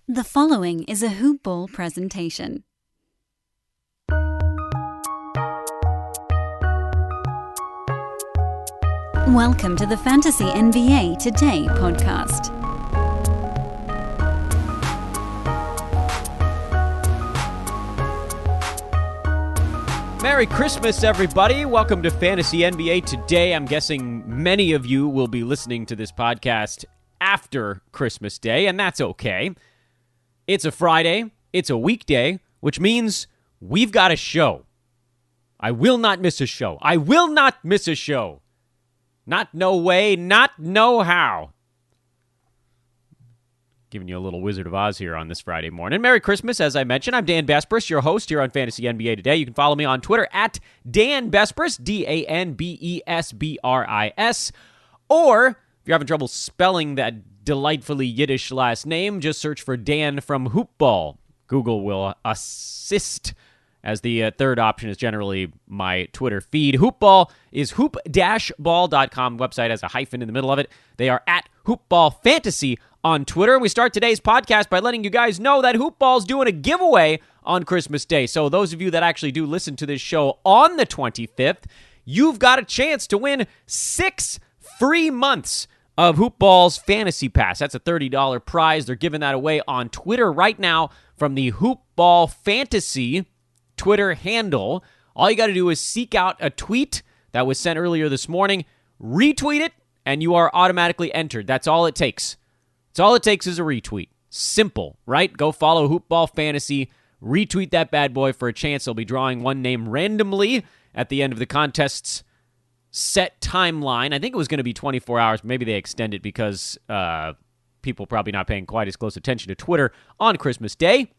The following is a Hoop Ball presentation. Welcome to the Fantasy NBA Today podcast. Merry Christmas, everybody. Welcome to Fantasy NBA Today. I'm guessing many of you will be listening to this podcast after Christmas Day, and that's okay. It's a Friday, it's a weekday, which means we've got a show. I will not miss a show. I will not miss a show. Not no way, not no how. Giving you a little Wizard of Oz here on this Friday morning. Merry Christmas, as I mentioned. I'm Dan Besbris, your host here on Fantasy NBA Today. You can follow me on Twitter at Dan Besbris, DanBesbris. Or, if you're having trouble spelling that delightfully Yiddish last name, just search for Dan from Hoop Ball. Google will assist, as the third option is generally my Twitter feed. Hoop Ball is hoop-ball.com. Website has a hyphen in the middle of it. They are at Hoop Ball Fantasy on Twitter. We start today's podcast by letting you guys know that Hoop Ball's doing a giveaway on Christmas Day. So those of you that actually do listen to this show on the 25th, you've got a chance to win 6 free months of Hoop Ball's Fantasy Pass. That's a $30 prize. They're giving that away on Twitter right now from the Hoop Ball Fantasy Twitter handle. All you got to do is seek out a tweet that was sent earlier this morning, retweet it, and you are automatically entered. That's all it takes. That's all it takes is a retweet. Simple, right? Go follow Hoop Ball Fantasy, retweet that bad boy for a chance. They'll be drawing one name randomly at the end of the contest's set timeline. I think it was going to be 24 hours. Maybe they extend it because people probably not paying quite as close attention to Twitter on Christmas Day.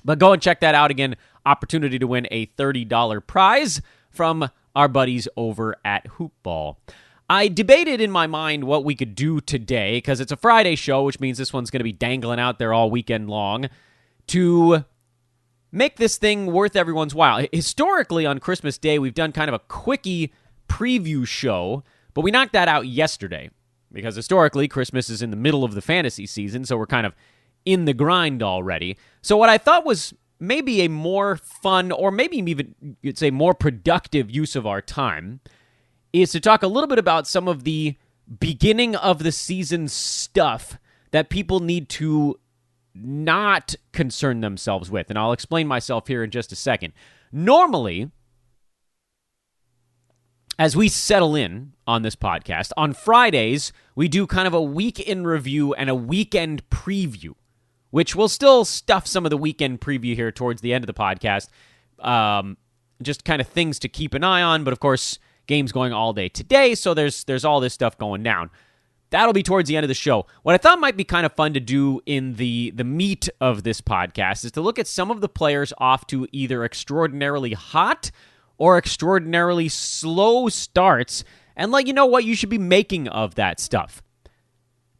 But go and check that out again. Opportunity to win a $30 prize from our buddies over at Hoop Ball. I debated in my mind what we could do today, because it's a Friday show, which means this one's going to be dangling out there all weekend long, to make this thing worth everyone's while. Historically, on Christmas Day, we've done kind of a quickie preview show, but we knocked that out yesterday, because historically, Christmas is in the middle of the fantasy season, so we're kind of in the grind already. So what I thought was maybe a more fun, or maybe even you'd say more productive use of our time, is to talk a little bit about some of the beginning of the season stuff that people need to not concern themselves with. And I'll explain myself here in just a second. Normally, as we settle in on this podcast, on Fridays, we do kind of a week in review and a weekend preview, which will still stuff some of the weekend preview here towards the end of the podcast. Just kind of things to keep an eye on, but of course, games going all day today, so there's all this stuff going down. That'll be towards the end of the show. What I thought might be kind of fun to do in the meat of this podcast is to look at some of the players off to either extraordinarily hot or extraordinarily slow starts and let you know what you should be making of that stuff.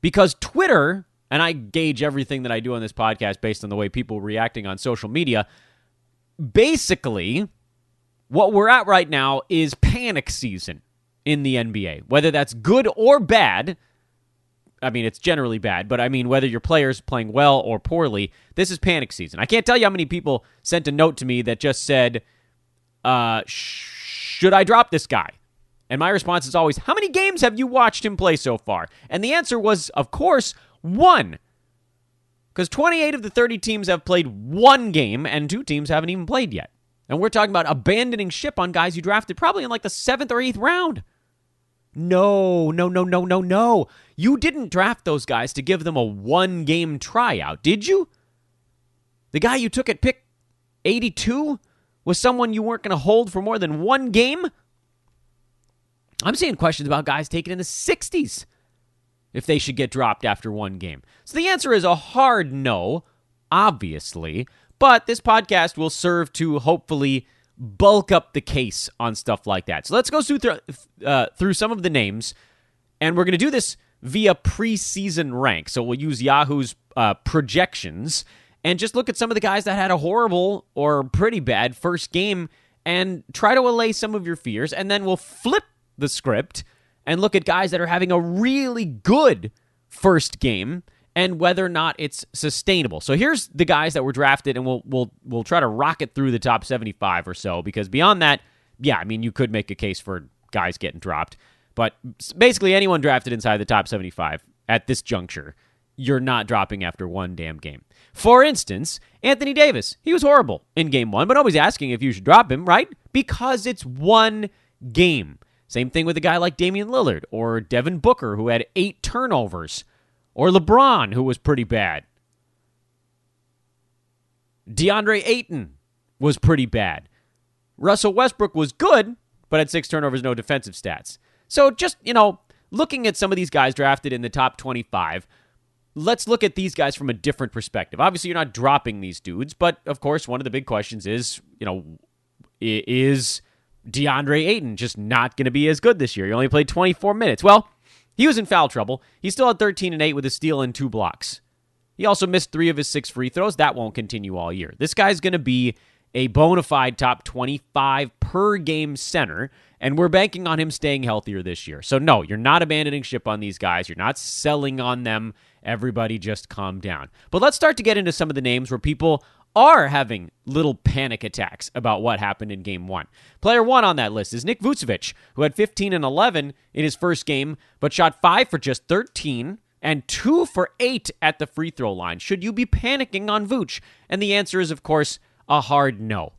Because Twitter, and I gauge everything that I do on this podcast based on the way people are reacting on social media, basically, what we're at right now is panic season in the NBA. Whether that's good or bad, I mean, it's generally bad, but I mean, whether your player's playing well or poorly, this is panic season. I can't tell you how many people sent a note to me that just said, should I drop this guy? And my response is always, how many games have you watched him play so far? And the answer was, of course, 1. Because 28 of the 30 teams have played 1 game, and 2 teams haven't even played yet. And we're talking about abandoning ship on guys you drafted probably in like the 7th or 8th round. No. You didn't draft those guys to give them a 1-game tryout, did you? The guy you took at pick 82 was someone you weren't going to hold for more than 1 game? I'm seeing questions about guys taken in the 60s if they should get dropped after 1 game. So the answer is a hard no, obviously. But this podcast will serve to hopefully bulk up the case on stuff like that. So let's go through some of the names, and we're going to do this via preseason rank. So we'll use Yahoo's projections and just look at some of the guys that had a horrible or pretty bad first game and try to allay some of your fears. And then we'll flip the script and look at guys that are having a really good first game and whether or not it's sustainable. So here's the guys that were drafted, and we'll try to rocket through the top 75 or so, because beyond that, yeah, I mean, you could make a case for guys getting dropped. But basically anyone drafted inside the top 75 at this juncture, you're not dropping after one damn game. For instance, Anthony Davis. He was horrible in game one, but nobody's asking if you should drop him, right? Because it's one game. Same thing with a guy like Damian Lillard or Devin Booker, who had 8 turnovers. Or LeBron, who was pretty bad. DeAndre Ayton was pretty bad. Russell Westbrook was good, but had 6 turnovers, no defensive stats. So just, looking at some of these guys drafted in the top 25, let's look at these guys from a different perspective. Obviously, you're not dropping these dudes, but of course, one of the big questions is, is DeAndre Ayton just not going to be as good this year? He only played 24 minutes. Well, he was in foul trouble. He still had 13 and 8 with a steal and 2 blocks. He also missed 3 of his 6 free throws. That won't continue all year. This guy's going to be a bona fide top 25 per game center, and we're banking on him staying healthier this year. So no, you're not abandoning ship on these guys. You're not selling on them. Everybody just calm down. But let's start to get into some of the names where people are having little panic attacks about what happened in game one. Player 1 on that list is Nick Vucevic, who had 15 and 11 in his first game, but shot 5 for just 13 and 2 for 8 at the free throw line. Should you be panicking on Vooch? And the answer is, of course, a hard no.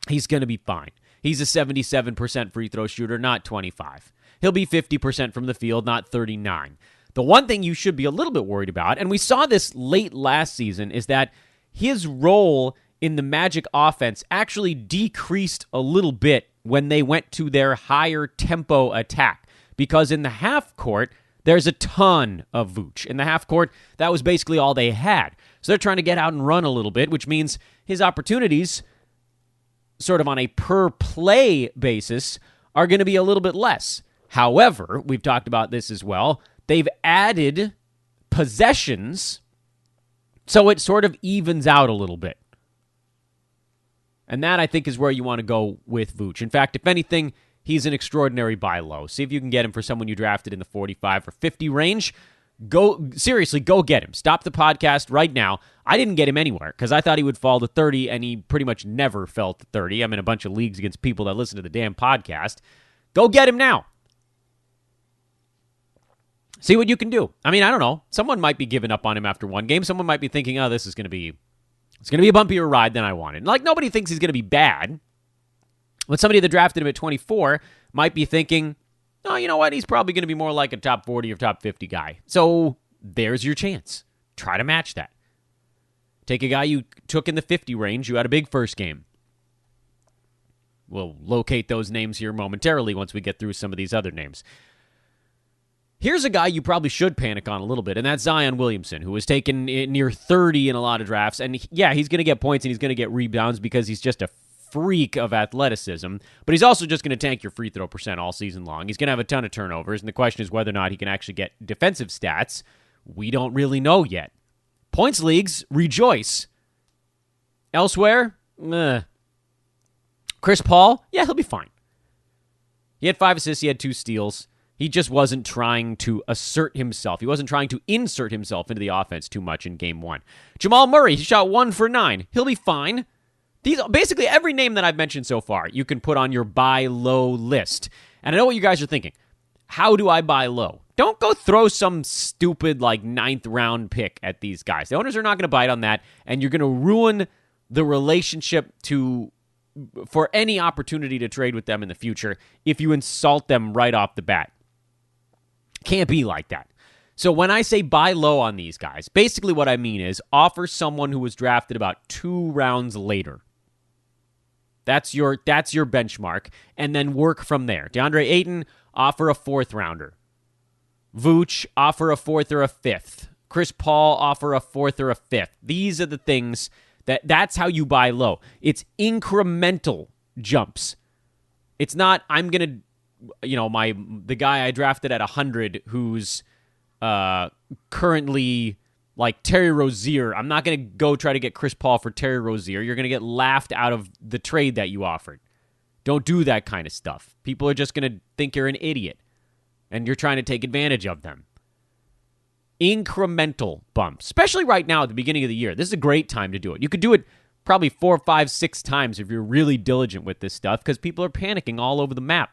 He's going to be fine. He's a 77% free throw shooter, not 25. He'll be 50% from the field, not 39. The one thing you should be a little bit worried about, and we saw this late last season, is that his role in the Magic offense actually decreased a little bit when they went to their higher tempo attack. Because in the half court, there's a ton of Vooch. In the half court, that was basically all they had. So they're trying to get out and run a little bit, which means his opportunities, sort of on a per-play basis, are going to be a little bit less. However, we've talked about this as well, they've added possessions, so it sort of evens out a little bit. And that, I think, is where you want to go with Vooch. In fact, if anything, he's an extraordinary buy low. See if you can get him for someone you drafted in the 45 or 50 range. Go get him. Stop the podcast right now. I didn't get him anywhere because I thought he would fall to 30, and he pretty much never fell to 30. I'm in a bunch of leagues against people that listen to the damn podcast. Go get him now. See what you can do. I mean, I don't know. Someone might be giving up on him after one game. Someone might be thinking, oh, this is going to be a bumpier ride than I wanted. Like, nobody thinks he's going to be bad. But somebody that drafted him at 24 might be thinking, oh, you know what? He's probably going to be more like a top 40 or top 50 guy. So there's your chance. Try to match that. Take a guy you took in the 50 range. You had a big first game. We'll locate those names here momentarily once we get through some of these other names. Here's a guy you probably should panic on a little bit, and that's Zion Williamson, who was taken near 30 in a lot of drafts. And yeah, he's going to get points and he's going to get rebounds because he's just a freak of athleticism, but he's also just going to tank your free throw percent all season long. He's going to have a ton of turnovers, and the question is whether or not he can actually get defensive stats. We don't really know yet. Points leagues, rejoice. Elsewhere, Chris Paul, yeah, he'll be fine. He had 5 assists, he had 2 steals. He just wasn't trying to assert himself. He wasn't trying to insert himself into the offense too much in game one. Jamal Murray, he shot 1 for 9. He'll be fine. Basically, every name that I've mentioned so far, you can put on your buy low list. And I know what you guys are thinking. How do I buy low? Don't go throw some stupid, 9th round pick at these guys. The owners are not going to bite on that, and you're going to ruin the relationship for any opportunity to trade with them in the future if you insult them right off the bat. Can't be like that. So when I say buy low on these guys, basically what I mean is offer someone who was drafted about 2 rounds later. That's your benchmark, and then work from there. DeAndre Ayton, offer a 4th rounder. Vooch, offer a 4th or a 5th. Chris Paul, offer a 4th or a 5th. These are the things that's how you buy low. It's incremental jumps. It's not, I'm going to, the guy I drafted at 100 who's currently like Terry Rozier. I'm not going to go try to get Chris Paul for Terry Rozier. You're going to get laughed out of the trade that you offered. Don't do that kind of stuff. People are just going to think you're an idiot, and you're trying to take advantage of them. incremental bumps, especially right now at the beginning of the year. This is a great time to do it. You could do it probably 4, 5, 6 times if you're really diligent with this stuff because people are panicking all over the map.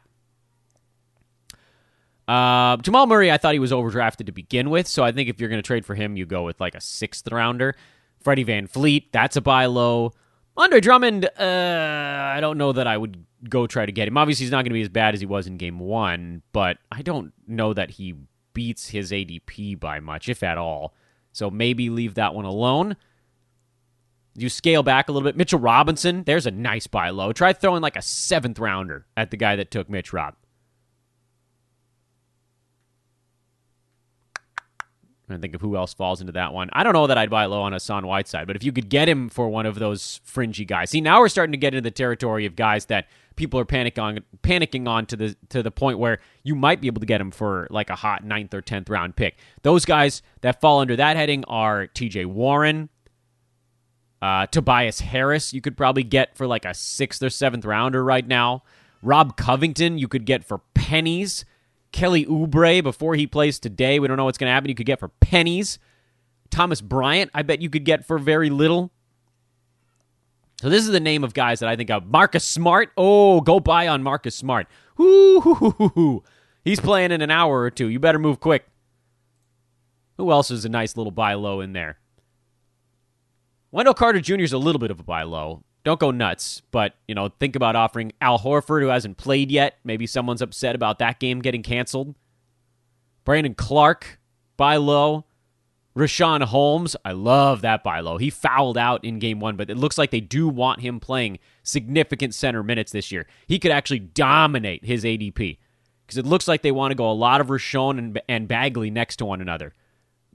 Jamal Murray, I thought he was overdrafted to begin with, so I think if you're going to trade for him, you go with like a 6th rounder. Freddie VanVleet, that's a buy low. Andre Drummond, I don't know that I would go try to get him. Obviously, he's not going to be as bad as he was in Game 1, but I don't know that he beats his ADP by much, if at all. So maybe leave that one alone. You scale back a little bit. Mitchell Robinson, there's a nice buy low. Try throwing like a 7th rounder at the guy that took Mitch Rob. I think of who else falls into that one. I don't know that I'd buy low on Hassan Whiteside, but if you could get him for one of those fringy guys. See, now we're starting to get into the territory of guys that people are panicking on to the point where you might be able to get him for like a hot 9th or 10th round pick. Those guys that fall under that heading are TJ Warren, Tobias Harris, you could probably get for like a 6th or 7th rounder right now. Rob Covington, you could get for pennies. Kelly Oubre, before he plays today, we don't know what's going to happen. You could get for pennies. Thomas Bryant, I bet you could get for very little. So this is the name of guys that I think of. Marcus Smart. Oh, go buy on Marcus Smart. Woo-hoo-hoo-hoo-hoo. He's playing in an hour or two. You better move quick. Who else is a nice little buy low in there? Wendell Carter Jr. is a little bit of a buy low. Don't go nuts, but, think about offering Al Horford, who hasn't played yet. Maybe someone's upset about that game getting canceled. Brandon Clark, buy low. Rashawn Holmes, I love that buy low. He fouled out in Game 1, but it looks like they do want him playing significant center minutes this year. He could actually dominate his ADP because it looks like they want to go a lot of Rashawn and Bagley next to one another.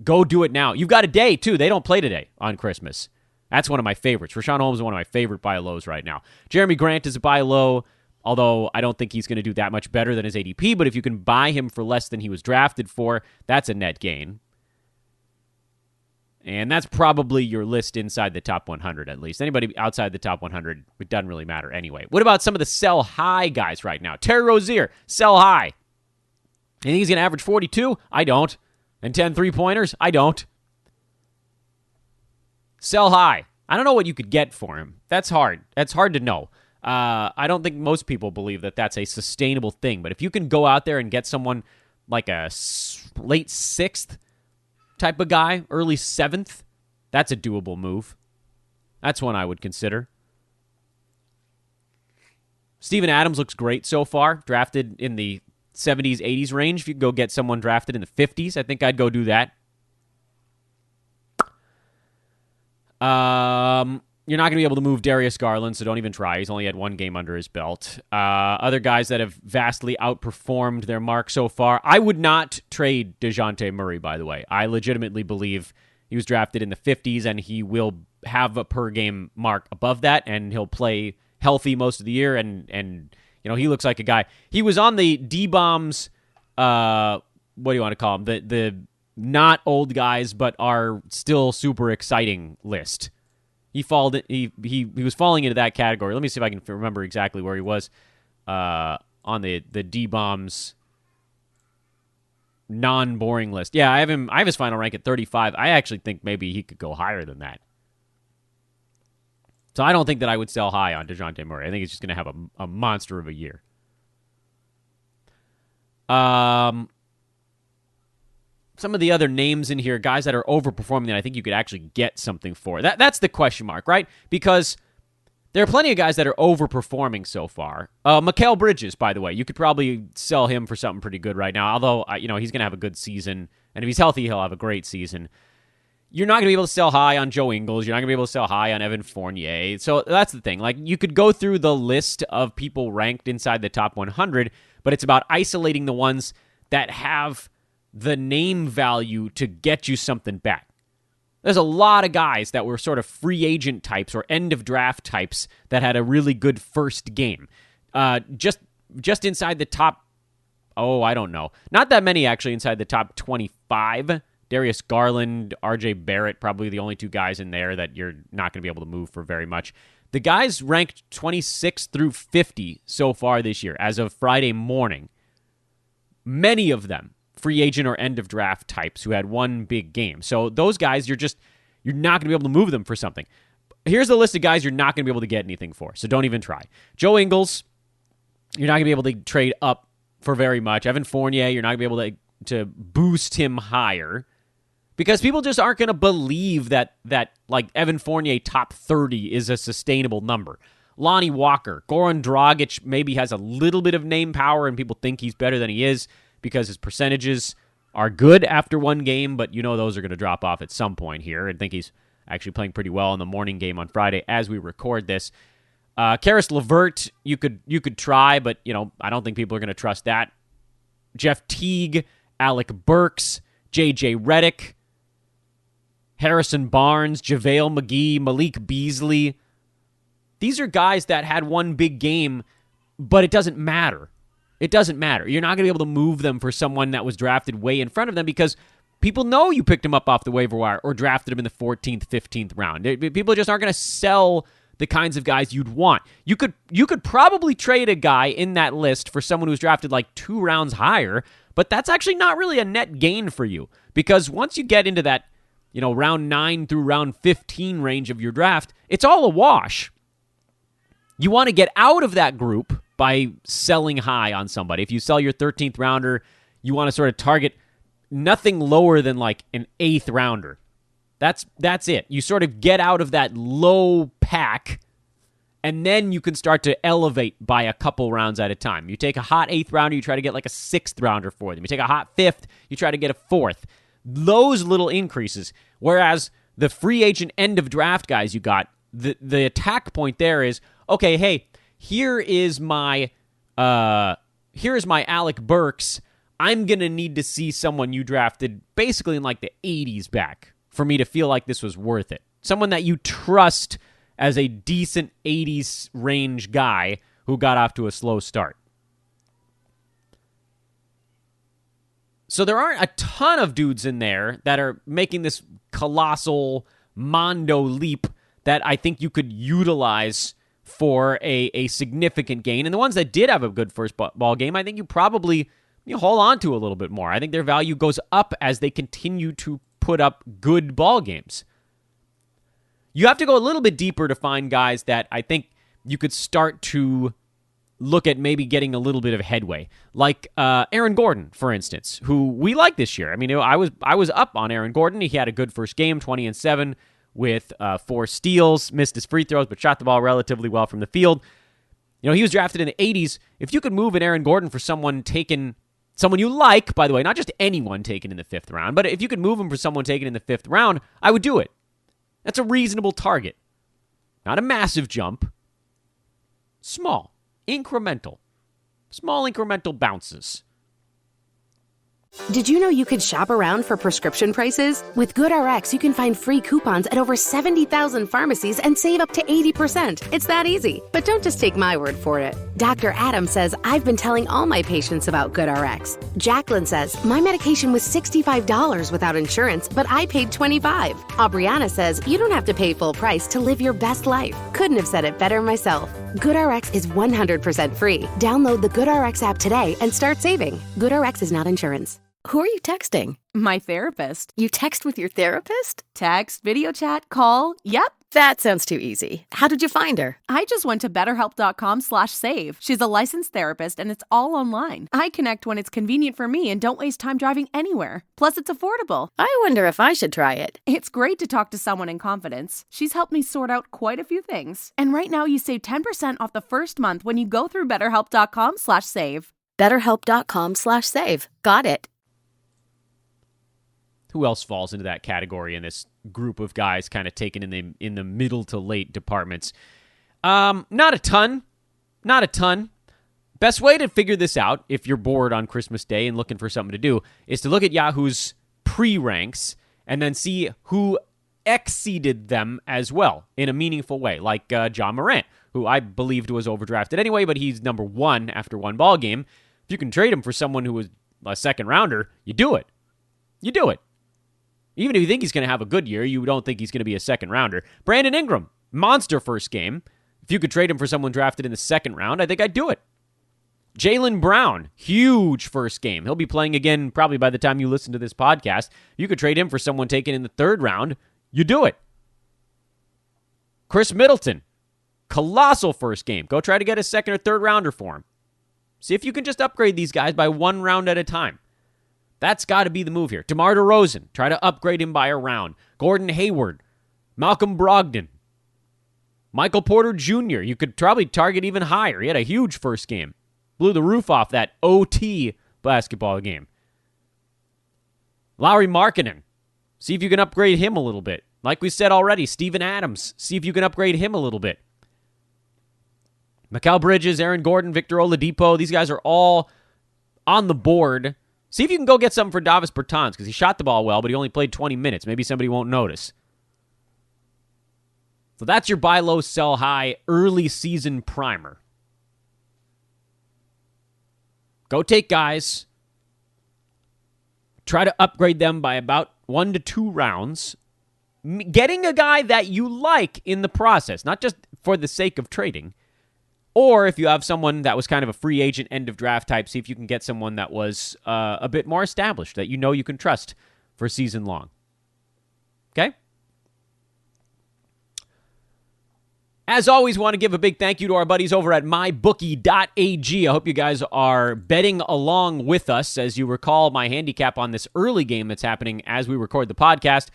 Go do it now. You've got a day, too. They don't play today on Christmas. That's one of my favorites. Rashawn Holmes is one of my favorite buy lows right now. Jeremy Grant is a buy low, although I don't think he's going to do that much better than his ADP, but if you can buy him for less than he was drafted for, that's a net gain. And that's probably your list inside the top 100, at least. Anybody outside the top 100, it doesn't really matter anyway. What about some of the sell high guys right now? Terry Rozier, sell high. You think he's going to average 42? I don't. And 10 3-pointers? I don't. Sell high. I don't know what you could get for him. That's hard. That's hard to know. I don't think most people believe that that's a sustainable thing. But if you can go out there and get someone like a late 6th type of guy, early 7th, that's a doable move. That's one I would consider. Steven Adams looks great so far. Drafted in the 70s, 80s range. If you could go get someone drafted in the 50s, I think I'd go do that. You're not going to be able to move Darius Garland, so don't even try. He's only had 1 game under his belt. Other guys that have vastly outperformed their mark so far. I would not trade DeJounte Murray, by the way. I legitimately believe he was drafted in the 50s, and he will have a per-game mark above that, and he'll play healthy most of the year, and he looks like a guy. He was on the D-Bombs, what do you want to call him? The not old guys, but are still super exciting list. He was falling into that category. Let me see if I can remember exactly where he was on the D-Bombs non-boring list. Yeah, I have his final rank at 35. I actually think maybe he could go higher than that. So I don't think that I would sell high on DeJounte Murray. I think he's just going to have a monster of a year. Some of the other names in here, guys that are overperforming that I think you could actually get something for. That's the question mark, right? Because there are plenty of guys that are overperforming so far. Mikal Bridges, by the way, you could probably sell him for something pretty good right now, although he's going to have a good season, and if he's healthy, he'll have a great season. You're not going to be able to sell high on Joe Ingles. You're not going to be able to sell high on Evan Fournier. So that's the thing. Like, you could go through the list of people ranked inside the top 100, but it's about isolating the ones that have the name value to get you something back. There's a lot of guys that were sort of free agent types or end of draft types that had a really good first game. Just inside the top, I don't know. Not that many actually inside the top 25. Darius Garland, RJ Barrett, probably the only 2 guys in there that you're not going to be able to move for very much. The guys ranked 26 through 50 so far this year as of Friday morning. Many of them free agent or end of draft types who had one big game. So those guys, you're not going to be able to move them for something. Here's the list of guys you're not going to be able to get anything for, so don't even try. Joe Ingles, you're not going to be able to trade up for very much. Evan Fournier, you're not going to be able to boost him higher because people just aren't going to believe that like Evan Fournier top 30 is a sustainable number. Lonnie Walker, Goran Dragic maybe has a little bit of name power and people think he's better than he is because his percentages are good after one game, but those are going to drop off at some point here. I think he's actually playing pretty well in the morning game on Friday as we record this. Karis LeVert, you could try, but I don't think people are going to trust that. Jeff Teague, Alec Burks, J.J. Redick, Harrison Barnes, JaVale McGee, Malik Beasley. These are guys that had one big game, but it doesn't matter. It doesn't matter. You're not going to be able to move them for someone that was drafted way in front of them because people know you picked him up off the waiver wire or drafted him in the 14th, 15th round. People just aren't going to sell the kinds of guys you'd want. You could probably trade a guy in that list for someone who's drafted like 2 rounds higher, but that's actually not really a net gain for you because once you get into that, round 9 through round 15 range of your draft, it's all a wash. You want to get out of that group by selling high on somebody. If you sell your 13th rounder, you want to sort of target nothing lower than like an 8th rounder. That's it. You sort of get out of that low pack, and then you can start to elevate by a couple rounds at a time. You take a hot 8th rounder, you try to get like a 6th rounder for them. You take a hot 5th, you try to get a 4th. Those little increases. Whereas the free agent end of draft guys you got, the attack point there is, okay, hey, here is my Alec Burks. I'm going to need to see someone you drafted basically in like the 80s back for me to feel like this was worth it. Someone that you trust as a decent 80s range guy who got off to a slow start. So there aren't a ton of dudes in there that are making this colossal Mondo leap that I think you could utilize for a significant gain. And the ones that did have a good first ball game, I think you probably hold on to a little bit more. I think their value goes up as they continue to put up good ball games. You have to go a little bit deeper to find guys that I think you could start to look at maybe getting a little bit of headway. Like Aaron Gordon, for instance, who we like this year. I mean, I was up on Aaron Gordon. He had a good first game, 20-7 with 4 steals, missed his free throws, but shot the ball relatively well from the field. He was drafted in the 80s. If you could move an Aaron Gordon for someone you like, by the way, not just anyone taken in the 5th round, but if you could move him for someone taken in the 5th round, I would do it. That's a reasonable target. Not a massive jump. Small, incremental bounces. Did you know you could shop around for prescription prices? With GoodRx, you can find free coupons at over 70,000 pharmacies and save up to 80%. It's that easy. But don't just take my word for it. Dr. Adam says, I've been telling all my patients about GoodRx. Jacqueline says, my medication was $65 without insurance, but I paid $25. Aubriana says, you don't have to pay full price to live your best life. Couldn't have said it better myself. GoodRx is 100% free. Download the GoodRx app today and start saving. GoodRx is not insurance. Who are you texting? My therapist. You text with your therapist? Text, video chat, call. Yep. That sounds too easy. How did you find her? I just went to betterhelp.com/save. She's a licensed therapist and it's all online. I connect when it's convenient for me and don't waste time driving anywhere. Plus, it's affordable. I wonder if I should try it. It's great to talk to someone in confidence. She's helped me sort out quite a few things. And right now you save 10% off the first month when you go through betterhelp.com/save. Betterhelp.com/save. Got it. Who else falls into that category in this group of guys kind of taken in the middle to late departments? Not a ton. Best way to figure this out, if you're bored on Christmas Day and looking for something to do, is to look at Yahoo's pre-ranks and then see who exceeded them as well in a meaningful way, like John Morant, who I believed was overdrafted anyway, but he's number 1 after one ball game. If you can trade him for someone who was a second rounder, you do it. You do it. Even if you think he's going to have a good year, you don't think he's going to be a second rounder. Brandon Ingram, monster first game. If you could trade him for someone drafted in the second round, I think I'd do it. Jaylen Brown, huge first game. He'll be playing again probably by the time you listen to this podcast. You could trade him for someone taken in the third round. You do it. Chris Middleton, colossal first game. Go try to get a second or third rounder for him. See if you can just upgrade these guys by one round at a time. That's got to be the move here. DeMar DeRozan, try to upgrade him by a round. Gordon Hayward, Malcolm Brogdon, Michael Porter Jr. You could probably target even higher. He had a huge first game. Blew the roof off that OT basketball game. Lauri Markkanen. See if you can upgrade him a little bit. Like we said already, Steven Adams. See if you can upgrade him a little bit. Mikal Bridges, Aaron Gordon, Victor Oladipo. These guys are all on the board. See if you can go get something for Davis Bertans, because he shot the ball well, but he only played 20 minutes. Maybe somebody won't notice. So that's your buy low, sell high early season primer. Go take guys, try to upgrade them by about 1 to 2 rounds, getting a guy that you like in the process, not just for the sake of trading. Or if you have someone that was kind of a free agent end of draft type, see if you can get someone that was a bit more established, that you know you can trust for season long. Okay? As always, want to give a big thank you to our buddies over at mybookie.ag. I hope you guys are betting along with us. As you recall, my handicap on this early game that's happening as we record the podcast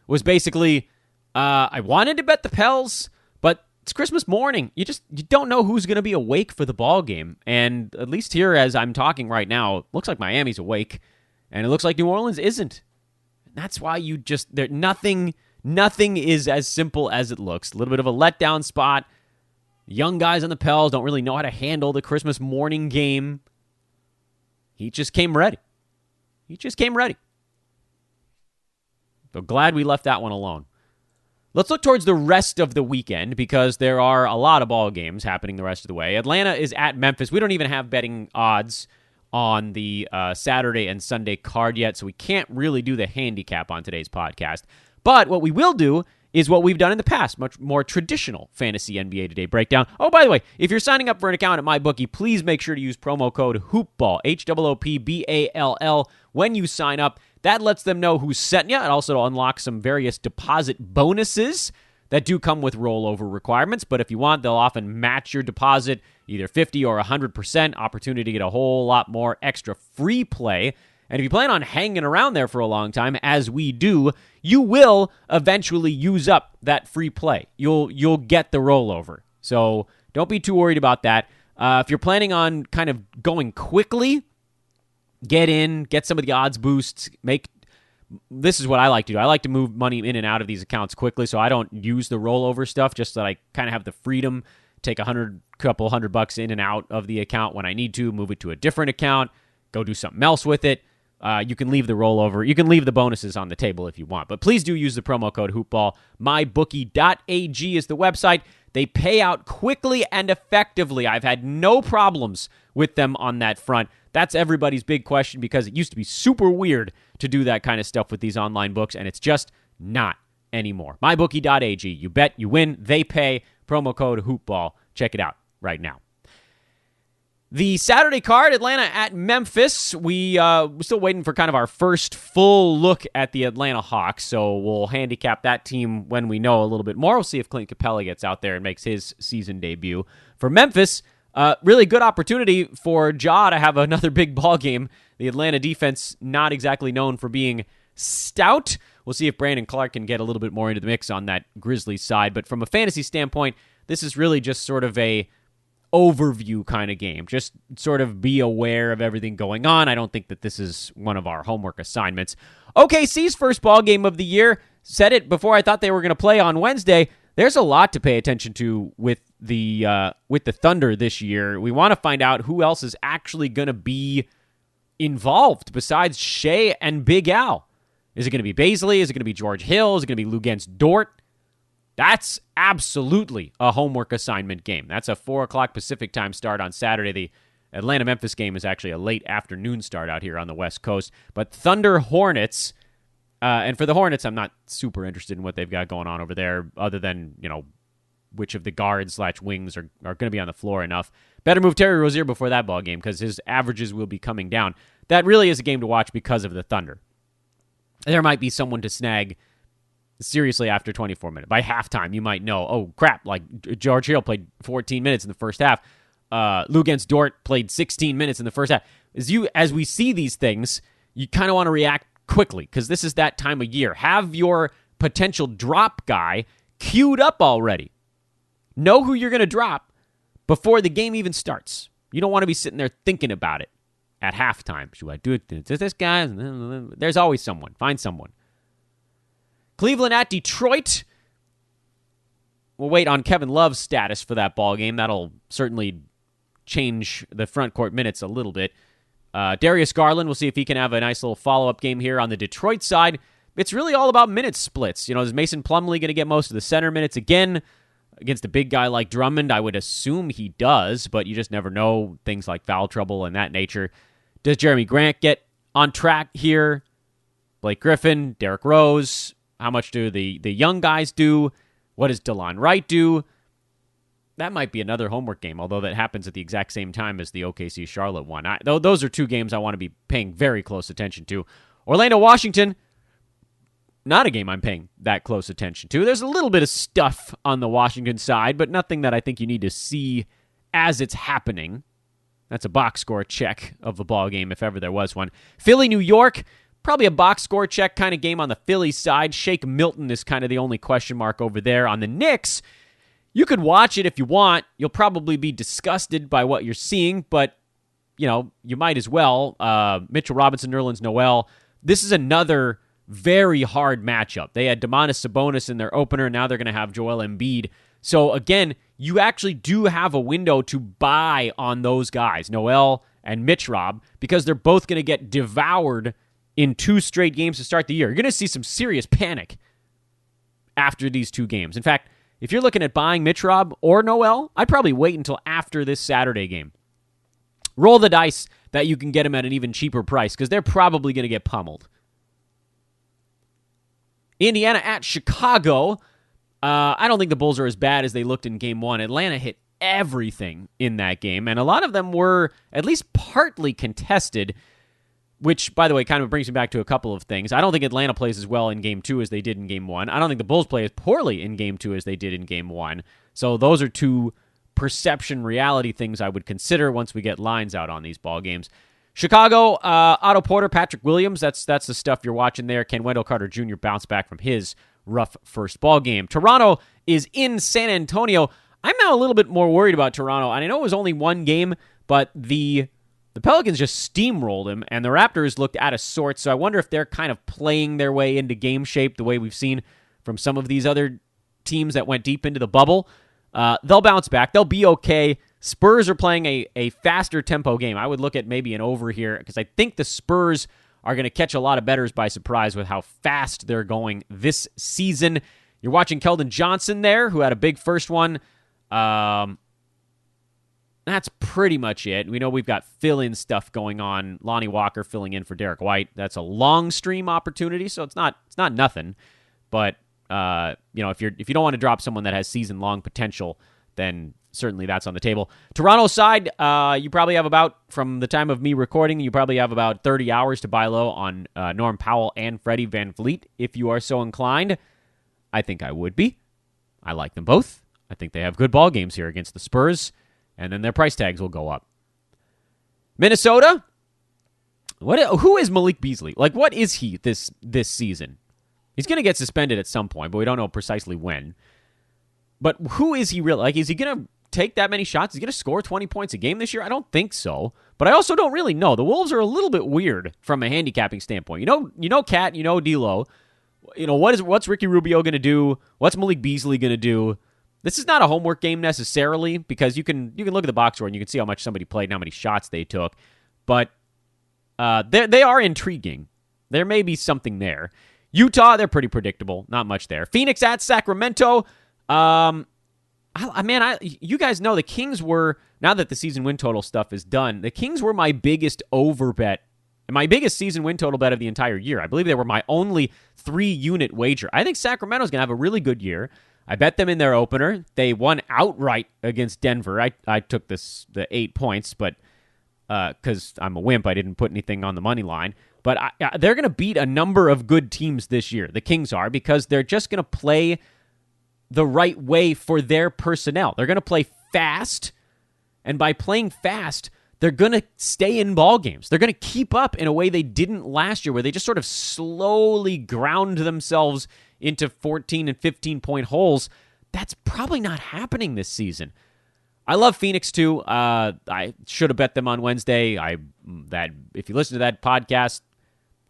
was basically, I wanted to bet the Pels, but it's Christmas morning. You don't know who's going to be awake for the ball game. And at least here, as I'm talking right now, it looks like Miami's awake, and it looks like New Orleans isn't. And that's why Nothing is as simple as it looks. A little bit of a letdown spot. Young guys on the Pels don't really know how to handle the Christmas morning game. He just came ready. So glad we left that one alone. Let's look towards the rest of the weekend, because there are a lot of ball games happening the rest of the way. Atlanta is at Memphis. We don't even have betting odds on the Saturday and Sunday card yet, so we can't really do the handicap on today's podcast. But what we will do is what we've done in the past, much more traditional fantasy NBA Today breakdown. Oh, by the way, if you're signing up for an account at MyBookie, please make sure to use promo code HOOPBALL, HOOPBALL, when you sign up. That lets them know who's setting you. It also unlocks some various deposit bonuses that do come with rollover requirements. But if you want, they'll often match your deposit, either 50 or 100%, opportunity to get a whole lot more extra free play. And if you plan on hanging around there for a long time, as we do, you will eventually use up that free play. You'll get the rollover. So don't be too worried about that. If you're planning on kind of going quickly, get in, get some of the odds boosts. This is what I like to do. I like to move money in and out of these accounts quickly, so I don't use the rollover stuff, just so that I kind of have the freedom. Take couple hundred bucks in and out of the account when I need to, move it to a different account, go do something else with it. You can leave the rollover. You can leave the bonuses on the table if you want. But please do use the promo code HOOPBALL. MyBookie.ag is the website. They pay out quickly and effectively. I've had no problems with them on that front. That's everybody's big question, because it used to be super weird to do that kind of stuff with these online books, and it's just not anymore. MyBookie.ag. You bet, you win, they pay. Promo code HOOPBALL. Check it out right now. The Saturday card, Atlanta at Memphis. We're still waiting for kind of our first full look at the Atlanta Hawks, so we'll handicap that team when we know a little bit more. We'll see if Clint Capella gets out there and makes his season debut. For Memphis, really good opportunity for Ja to have another big ball game. The Atlanta defense not exactly known for being stout. We'll see if Brandon Clark can get a little bit more into the mix on that Grizzlies side. But from a fantasy standpoint, this is really just sort of a overview kind of game. Just sort of be aware of everything going on. I don't think that this is one of our homework assignments. OKC's first ball game of the year. Said it before I thought they were going to play on Wednesday. There's a lot to pay attention to with the Thunder this year. We want to find out who else is actually going to be involved besides Shea and Big Al. Is it going to be Baisley? Is it going to be George Hill? Is it going to be Luguentz Dort? That's absolutely a homework assignment game. That's a 4 o'clock Pacific time start on Saturday. The Atlanta-Memphis game is actually a late afternoon start out here on the West Coast. But Thunder-Hornets, and for the Hornets, I'm not super interested in what they've got going on over there, other than, which of the guards / wings are going to be on the floor enough. Better move Terry Rozier before that ball game because his averages will be coming down. That really is a game to watch because of the Thunder. There might be someone to snag seriously after 24 minutes. By halftime, you might know, oh, crap, like George Hill played 14 minutes in the first half. Lou against Dort played 16 minutes in the first half. As we see these things, you kind of want to react quickly because this is that time of year. Have your potential drop guy queued up already. Know who you're going to drop before the game even starts. You don't want to be sitting there thinking about it at halftime. Should I do it to this guy? There's always someone. Find someone. Cleveland at Detroit. We'll wait on Kevin Love's status for that ball game. That'll certainly change the front court minutes a little bit. Darius Garland, we'll see if he can have a nice little follow-up game here on the Detroit side. It's really all about minute splits. Is Mason Plumlee going to get most of the center minutes again against a big guy like Drummond? I would assume he does, but you just never know. Things like foul trouble and that nature. Does Jeremy Grant get on track here? Blake Griffin, Derrick Rose. How much do the young guys do? What does DeLon Wright do? That might be another homework game, although that happens at the exact same time as the OKC-Charlotte one. Those are two games I want to be paying very close attention to. Orlando-Washington, not a game I'm paying that close attention to. There's a little bit of stuff on the Washington side, but nothing that I think you need to see as it's happening. That's a box score check of the ball game, if ever there was one. Philly-New York, probably a box score check kind of game on the Philly side. Shake Milton is kind of the only question mark over there. On the Knicks, you could watch it if you want. You'll probably be disgusted by what you're seeing, but, you might as well. Mitchell Robinson, Nerlens Noel. This is another very hard matchup. They had Domantas Sabonis in their opener. Now they're going to have Joel Embiid. So, again, you actually do have a window to buy on those guys, Noel and Mitch Rob, because they're both going to get devoured in 2 straight games to start the year. You're going to see some serious panic after these 2 games. In fact, if you're looking at buying Mitch Rob or Noel, I'd probably wait until after this Saturday game. Roll the dice that you can get them at an even cheaper price because they're probably going to get pummeled. Indiana at Chicago. I don't think the Bulls are as bad as they looked in Game 1. Atlanta hit everything in that game, and a lot of them were at least partly contested, which, by the way, kind of brings me back to a couple of things. I don't think Atlanta plays as well in Game 2 as they did in Game 1. I don't think the Bulls play as poorly in Game 2 as they did in Game 1. So those are 2 perception reality things I would consider once we get lines out on these ball games. Chicago, Otto Porter, Patrick Williams, that's the stuff you're watching there. Can Wendell Carter Jr. bounce back from his rough first ball game? Toronto is in San Antonio. I'm now a little bit more worried about Toronto, and I know it was only 1 game, but the Pelicans just steamrolled him, and the Raptors looked out of sorts, so I wonder if they're kind of playing their way into game shape the way we've seen from some of these other teams that went deep into the bubble. They'll bounce back. They'll be okay. Spurs are playing a faster tempo game. I would look at maybe an over here because I think the Spurs are going to catch a lot of bettors by surprise with how fast they're going this season. You're watching Keldon Johnson there, who had a big first one. That's pretty much it. We know we've got fill-in stuff going on. Lonnie Walker filling in for Derek White. That's a long stream opportunity, so it's not nothing. But if you don't want to drop someone that has season-long potential, then certainly that's on the table. Toronto side, you probably have from the time of me recording, you probably have about 30 hours to buy low on Norm Powell and Freddie Van Vliet if you are so inclined. I think I would be. I like them both. I think they have good ball games here against the Spurs, and then their price tags will go up. Minnesota, who is Malik Beasley? Like, what is he this season? He's going to get suspended at some point, but we don't know precisely when. But who is he really? Like, is he going to take that many shots? Is he going to score 20 points a game this year? I don't think so. But I also don't really know. The Wolves are a little bit weird from a handicapping standpoint. You know Cat, you know D'Lo. What's Ricky Rubio going to do? What's Malik Beasley going to do? This is not a homework game necessarily because you can look at the box score and you can see how much somebody played and how many shots they took. But they are intriguing. There may be something there. Utah, they're pretty predictable. Not much there. Phoenix at Sacramento. You guys know the Kings were, now that the season win total stuff is done, the Kings were my biggest over bet, my biggest season win total bet of the entire year. I believe they were my only 3-unit wager. I think Sacramento's going to have a really good year. I bet them in their opener. They won outright against Denver. I took the 8 points, but because I'm a wimp, I didn't put anything on the money line. But they're going to beat a number of good teams this year. The Kings are, because they're just going to play the right way for their personnel. They're going to play fast, and by playing fast, they're going to stay in ball games. They're going to keep up in a way they didn't last year, where they just sort of slowly ground themselves into 14 and 15-point holes. That's probably not happening this season. I love Phoenix, too. I should have bet them on Wednesday. If you listen to that podcast,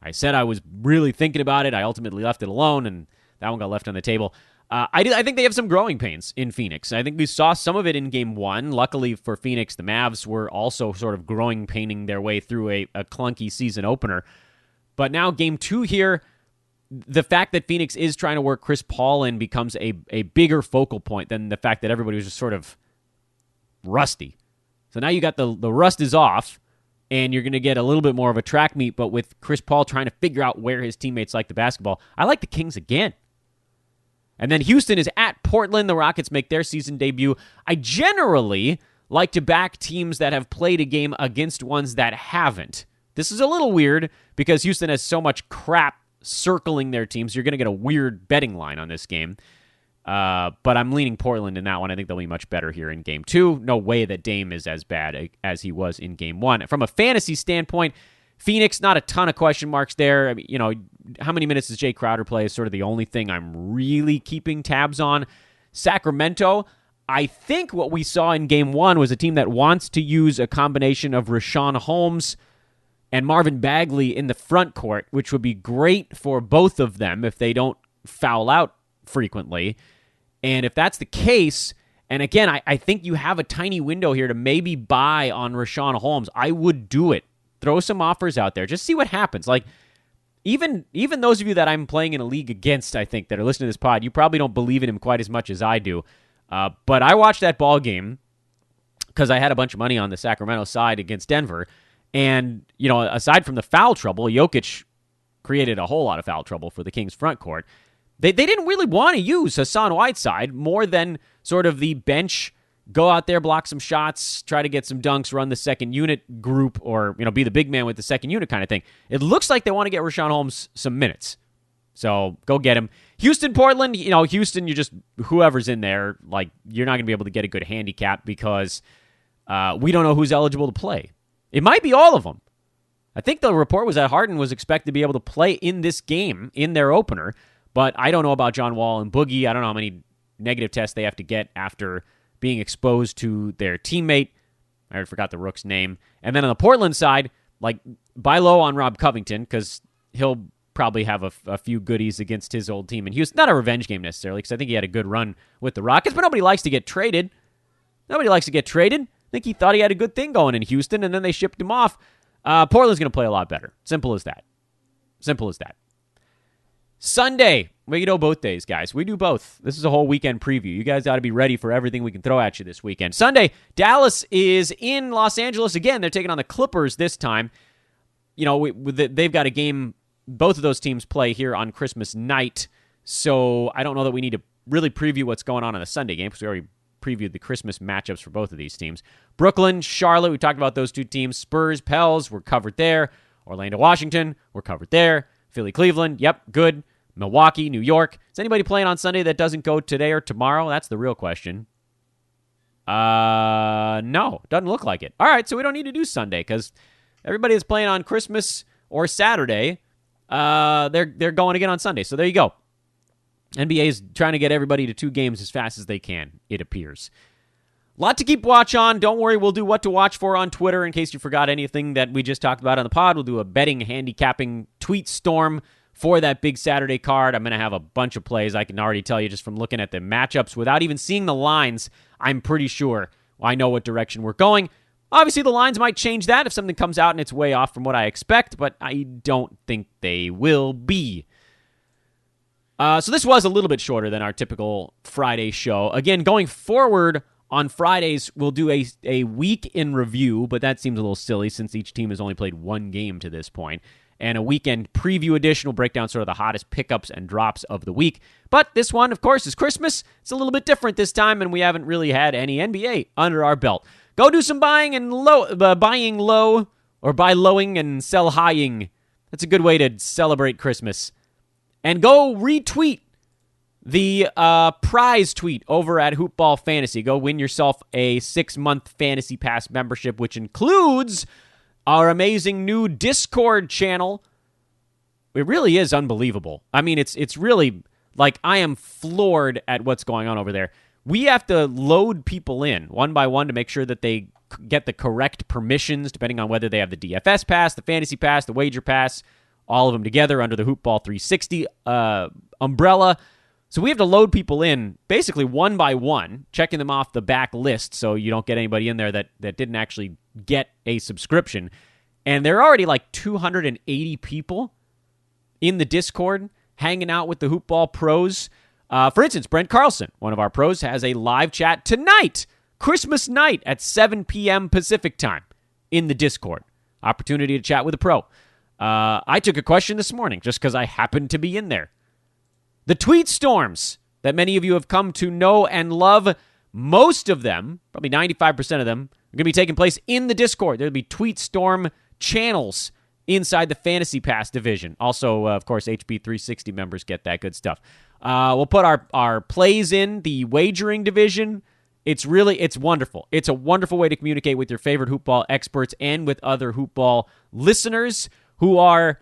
I said I was really thinking about it. I ultimately left it alone, and that one got left on the table. I think they have some growing pains in Phoenix. I think we saw some of it in Game 1. Luckily for Phoenix, the Mavs were also sort of growing paining their way through a clunky season opener. But now Game 2 here, the fact that Phoenix is trying to work Chris Paul in becomes a bigger focal point than the fact that everybody was just sort of rusty. So now you got the rust is off, and you're going to get a little bit more of a track meet, but with Chris Paul trying to figure out where his teammates like the basketball. I like the Kings again. And then Houston is at Portland. The Rockets make their season debut. I generally like to back teams that have played a game against ones that haven't. This is a little weird because Houston has so much crap circling their teams. You're going to get a weird betting line on this game. But I'm leaning Portland in that one. I think they'll be much better here in Game 2. No way that Dame is as bad as he was in Game 1. From a fantasy standpoint, Phoenix, not a ton of question marks there. I mean, how many minutes does Jay Crowder play is sort of the only thing I'm really keeping tabs on. Sacramento, I think what we saw in Game 1 was a team that wants to use a combination of Rashawn Holmes and Marvin Bagley in the front court, which would be great for both of them if they don't foul out frequently. And if that's the case, and again, I think you have a tiny window here to maybe buy on Rashawn Holmes. I would do it. Throw some offers out there. Just see what happens. Like, even those of you that I'm playing in a league against, I think, that are listening to this pod, you probably don't believe in him quite as much as I do. But I watched that ball game because I had a bunch of money on the Sacramento side against Denver. And, aside from the foul trouble, Jokic created a whole lot of foul trouble for the Kings front court. They didn't really want to use Hassan Whiteside more than sort of the bench, go out there, block some shots, try to get some dunks, run the second unit group, or be the big man with the second unit kind of thing. It looks like they want to get Rashawn Holmes some minutes. So go get him. Houston, Portland, Houston, you just, whoever's in there, like, you're not going to be able to get a good handicap because we don't know who's eligible to play. It might be all of them. I think the report was that Harden was expected to be able to play in this game in their opener, but I don't know about John Wall and Boogie. I don't know how many negative tests they have to get after being exposed to their teammate. I already forgot the Rook's name. And then on the Portland side, like, buy low on Rob Covington because he'll probably have a few goodies against his old team in Houston. Not a revenge game necessarily because I think he had a good run with the Rockets, but nobody likes to get traded. I think he thought he had a good thing going in Houston, and then they shipped him off. Portland's going to play a lot better. Simple as that. Sunday, we do both days, guys. We do both. This is a whole weekend preview. You guys ought to be ready for everything we can throw at you this weekend. Sunday, Dallas is in Los Angeles again. They're taking on the Clippers this time. They've got a game. Both of those teams play here on Christmas night, so I don't know that we need to really preview what's going on in the Sunday game because we already previewed the Christmas matchups for both of these teams. Brooklyn, Charlotte, we talked about those two teams. Spurs, Pels, we're covered there. Orlando, Washington, we're covered there. Philly, Cleveland, yep, good. Milwaukee, New York. Is anybody playing on Sunday that doesn't go today or tomorrow? That's the real question. No, doesn't look like it. All right, so we don't need to do Sunday because everybody that's playing on Christmas or Saturday, they're going again on Sunday. So there you go. NBA is trying to get everybody to 2 games as fast as they can, it appears. A lot to keep watch on. Don't worry, we'll do what to watch for on Twitter in case you forgot anything that we just talked about on the pod. We'll do a betting, handicapping tweet storm for that big Saturday card. I'm going to have a bunch of plays. I can already tell you just from looking at the matchups without even seeing the lines, I'm pretty sure I know what direction we're going. Obviously, the lines might change that if something comes out and it's way off from what I expect, but I don't think they will be. So this was a little bit shorter than our typical Friday show. Again, going forward on Fridays, we'll do a week in review, but that seems a little silly since each team has only played 1 game to this point. and a weekend preview edition will break down sort of the hottest pickups and drops of the week. But this one, of course, is Christmas. It's a little bit different this time, and we haven't really had any NBA under our belt. Go do some buying and buying low, or buy lowing and sell highing. That's a good way to celebrate Christmas. And go retweet the prize tweet over at Hoopball Fantasy. Go win yourself a 6-month Fantasy Pass membership, which includes our amazing new Discord channel. It really is unbelievable. I mean, it's really, like, I am floored at what's going on over there. We have to load people in one by one to make sure that they get the correct permissions, depending on whether they have the DFS pass, the Fantasy Pass, the Wager Pass, all of them together under the Hoopball 360 umbrella. So we have to load people in basically one by one, checking them off the back list so you don't get anybody in there that didn't actually get a subscription. And there are already like 280 people in the Discord hanging out with the Hoopball pros. For instance, Brent Carlson, one of our pros, has a live chat tonight, Christmas night at 7 p.m. Pacific time in the Discord. Opportunity to chat with a pro. I took a question this morning just because I happened to be in there. The tweet storms that many of you have come to know and love, most of them, probably 95% of them, are going to be taking place in the Discord. There'll be tweet storm channels inside the Fantasy Pass division. Also, of course, HB360 members get that good stuff. We'll put our plays in the wagering division. It's wonderful. It's a wonderful way to communicate with your favorite hoopball experts and with other hoopball listeners who are,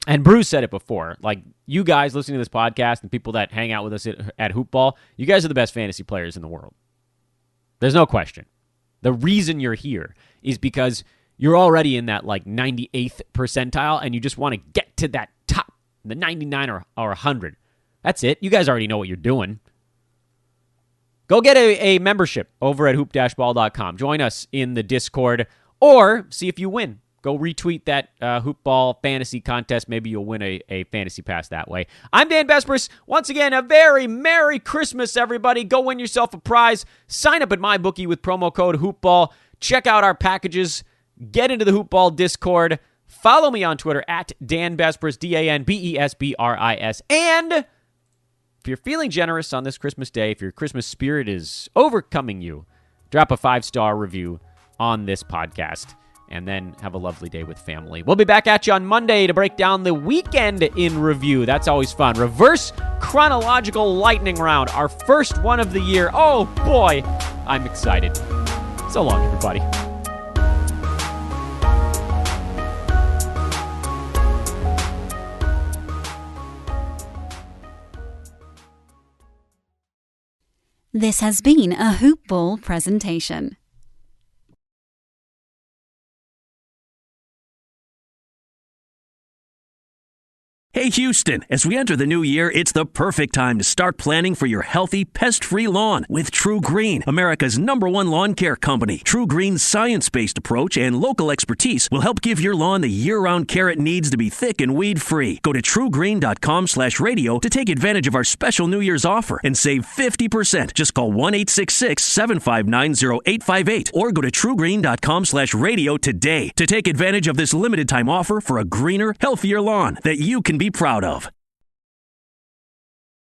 and Bruce said it before, like, you guys listening to this podcast and people that hang out with us at Hoopball, you guys are the best fantasy players in the world. There's no question. The reason you're here is because you're already in that, like, 98th percentile, and you just want to get to that top, the 99 or 100. That's it. You guys already know what you're doing. Go get a membership over at hoop-ball.com. Join us in the Discord, or see if you win. Go retweet that Hoopball fantasy contest. Maybe you'll win a fantasy pass that way. I'm Dan Besbris. Once again, a very Merry Christmas, everybody. Go win yourself a prize. Sign up at MyBookie with promo code Hoopball. Check out our packages. Get into the Hoopball Discord. Follow me on Twitter at Dan Besbris, DanBesbris. And if you're feeling generous on this Christmas day, if your Christmas spirit is overcoming you, drop a 5-star review on this podcast. And then have a lovely day with family. We'll be back at you on Monday to break down the weekend in review. That's always fun. Reverse chronological lightning round. Our first one of the year. Oh, boy. I'm excited. So long, everybody. This has been a Hoopball presentation. Hey Houston, as we enter the new year, it's the perfect time to start planning for your healthy, pest-free lawn with True Green, America's #1 lawn care company. True Green's science-based approach and local expertise will help give your lawn the year-round care it needs to be thick and weed-free. Go to truegreen.com/radio to take advantage of our special New Year's offer and save 50%. Just call 1-866-759-0858 or go to truegreen.com/radio today to take advantage of this limited time offer for a greener, healthier lawn that you can be proud of.